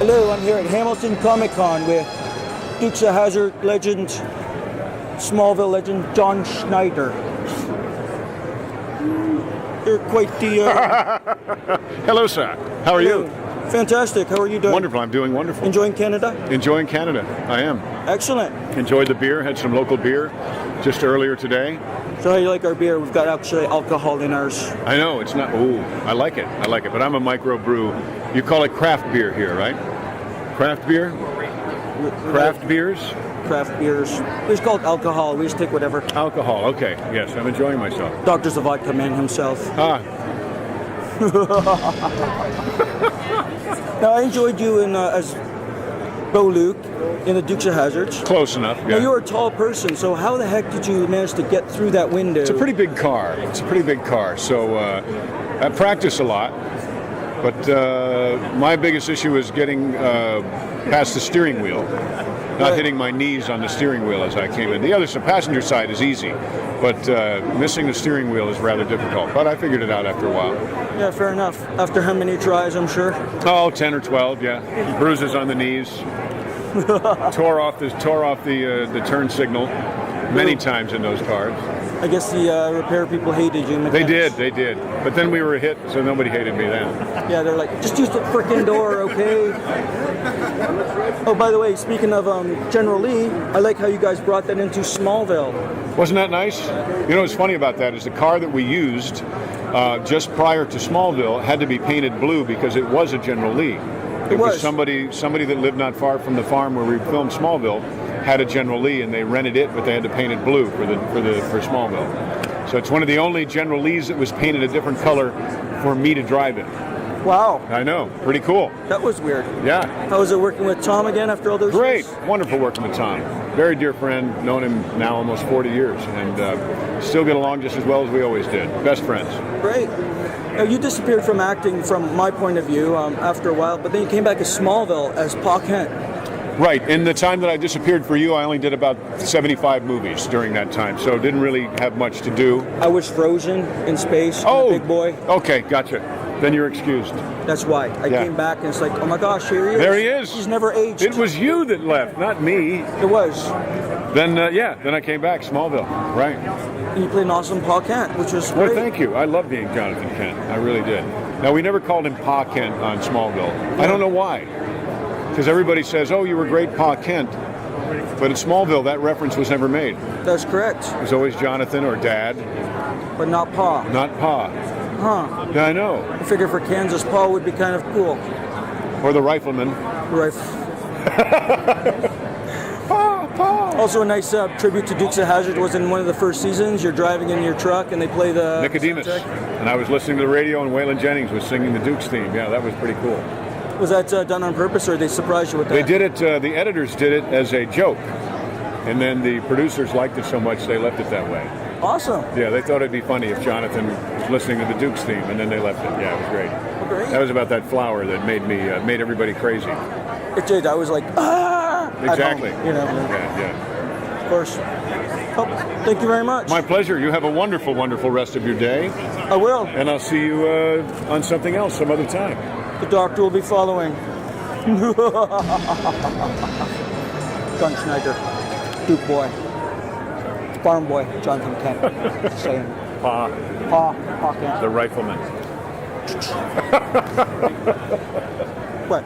Hello, I'm here at Hamilton Comic Con with Dukes of Hazzard legend, Smallville legend, John Schneider. You're quite the... Hello, sir. How are you? Fantastic. How are you doing? Wonderful. I'm doing wonderful. Enjoying Canada? Enjoying Canada. I am. Excellent. Enjoyed the beer. Had some local beer just earlier today. So how you like our beer? We've got actually alcohol in ours. I know. It's not... Ooh, I like it. I like it. But I'm a microbrew. You call it craft beer here, right? Craft beer? Craft beers? Craft beers. It's called alcohol. We just take whatever. Alcohol. Okay. Yes, I'm enjoying myself. Doctor's a vodka man himself. Ah. Now, I enjoyed you in as Bo Luke in the Dukes of Hazzard. Close enough, yeah. Now, you're a tall person, so how the heck did you manage to get through that window? It's a pretty big car. So I practice a lot. But my biggest issue is getting past the steering wheel, not hitting my knees on the steering wheel as I came in. The passenger side is easy, but missing the steering wheel is rather difficult. But I figured it out after a while. Yeah, fair enough. After how many tries, I'm sure? Oh, 10 or 12, yeah. Bruises on the knees. tore off the turn signal many times in those cars. I guess the repair people hated you. Mechanics. They did. But then we were a hit, so nobody hated me then. Yeah, they're like, just use the frickin' door, okay? Oh, by the way, speaking of General Lee, I like how you guys brought that into Smallville. Wasn't that nice? You know what's funny about that is the car that we used just prior to Smallville had to be painted blue because it was a General Lee. It was somebody that lived not far from the farm where we filmed Smallville had a General Lee, and they rented it, but they had to paint it blue for Smallville. So it's one of the only General Lees that was painted a different color for me to drive it. Wow. I know. Pretty cool. That was weird. Yeah. How was it working with Tom again after all those years? Great. Wonderful working with Tom. Very dear friend. Known him now almost 40 years, and still get along just as well as we always did. Best friends. Great. Now, you disappeared from acting from my point of view after a while, but then you came back as Smallville as Pa Kent. Right. In the time that I disappeared for you, I only did about 75 movies during that time, so didn't really have much to do. I was frozen in space. Oh, big boy. Okay, gotcha. Then you're excused. That's why. I came back and it's like, oh my gosh, here he is. There he is. He's never aged. It was you that left, not me. It was. Then I came back, Smallville. Right. And you played an awesome Pa Kent, which was great. Well, thank you. I love being Jonathan Kent. I really did. Now, we never called him Pa Kent on Smallville. I don't know why. Because everybody says, oh, you were great Pa Kent. But in Smallville, that reference was never made. That's correct. It was always Jonathan or Dad. But not Pa. Not Pa. Huh. Yeah, I know. I figure for Kansas, Pa would be kind of cool. Or the Rifleman. Pa. Also a nice tribute to Dukes of Hazzard was in one of the first seasons. You're driving in your truck and they play the Nicodemus. soundtrack. And I was listening to the radio and Waylon Jennings was singing the Dukes theme. Yeah, that was pretty cool. Was that done on purpose, or they surprised you with that? They did it, the editors did it as a joke. And then the producers liked it so much they left it that way. Awesome. Yeah, they thought it'd be funny if Jonathan was listening to the Dukes theme, and then they left it. Yeah, it was great. Well, great. That was about that flower that made everybody crazy. It did. I was like, ah! Exactly. Home, you know. Yeah. Of course. Oh, thank you very much. My pleasure. You have a wonderful, wonderful rest of your day. I will. And I'll see you on something else some other time. The doctor will be following. John Schneider, Duke boy, farm boy, Jonathan Kent. Saying. Pa Kent. The Rifleman. What?